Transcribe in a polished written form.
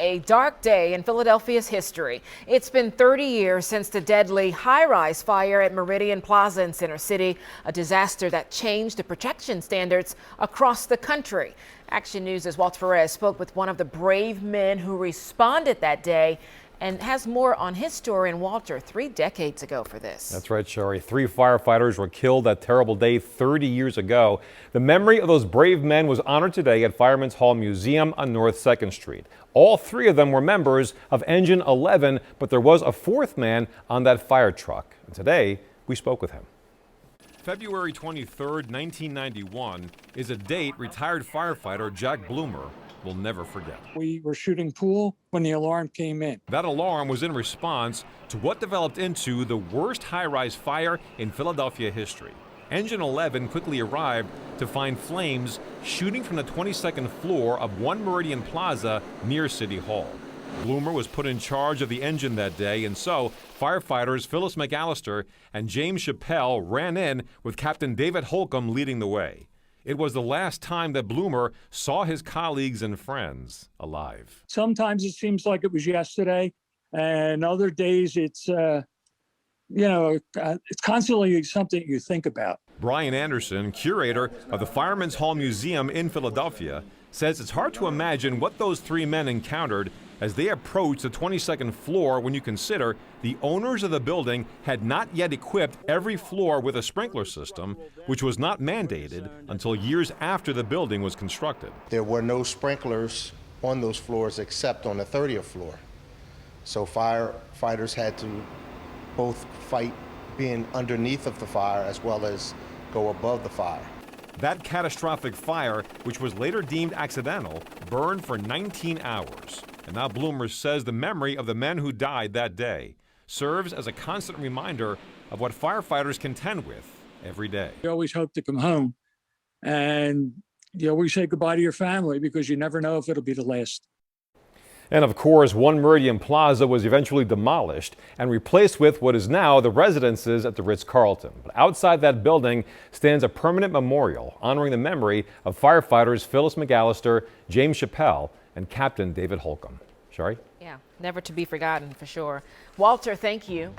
A dark day in Philadelphia's history. It's been 30 years since the deadly high-rise fire at Meridian Plaza in Center City, a disaster that changed the protection standards across the country. Action News' Walt Perez spoke with one of the brave men who responded that day and has more on his story and Walter 3 decades ago for this. That's right, Shari. 3 firefighters were killed that terrible day 30 years ago. The memory of those brave men was honored today at Firemen's Hall Museum on North 2nd Street. All 3 of them were members of Engine 11, but there was a 4th man on that fire truck. And today, we spoke with him. February 23rd, 1991 is a date retired firefighter Jack Bloomer will never forget. We were shooting pool when the alarm came in. That alarm was in response to what developed into the worst high-rise fire in Philadelphia history. Engine 11 quickly arrived to find flames shooting from the 22nd floor of 1 Meridian Plaza near City Hall. Bloomer was put in charge of the engine that day, and so firefighters Phyllis McAllister and James Chappelle ran in with Captain David Holcomb leading the way. It was the last time that Bloomer saw his colleagues and friends alive. Sometimes it seems like it was yesterday, and other days it's constantly something you think about. Brian Anderson, curator of the Firemen's Hall Museum in Philadelphia, says it's hard to imagine what those 3 men encountered as they approached the 22nd floor when you consider the owners of the building had not yet equipped every floor with a sprinkler system, which was not mandated until years after the building was constructed. There were no sprinklers on those floors except on the 30th floor. So firefighters had to both fight being underneath of the fire as well as go above the fire. That catastrophic fire, which was later deemed accidental, burned for 19 hours. And now Bloomer says the memory of the men who died that day serves as a constant reminder of what firefighters contend with every day. You always hope to come home, and you always say goodbye to your family because you never know if it'll be the last. And of course, 1 Meridian Plaza was eventually demolished and replaced with what is now the residences at the Ritz-Carlton. But outside that building stands a permanent memorial honoring the memory of firefighters Phyllis McAllister, James Chappelle, and Captain David Holcomb. Shari? Yeah, never to be forgotten for sure. Walter, thank you.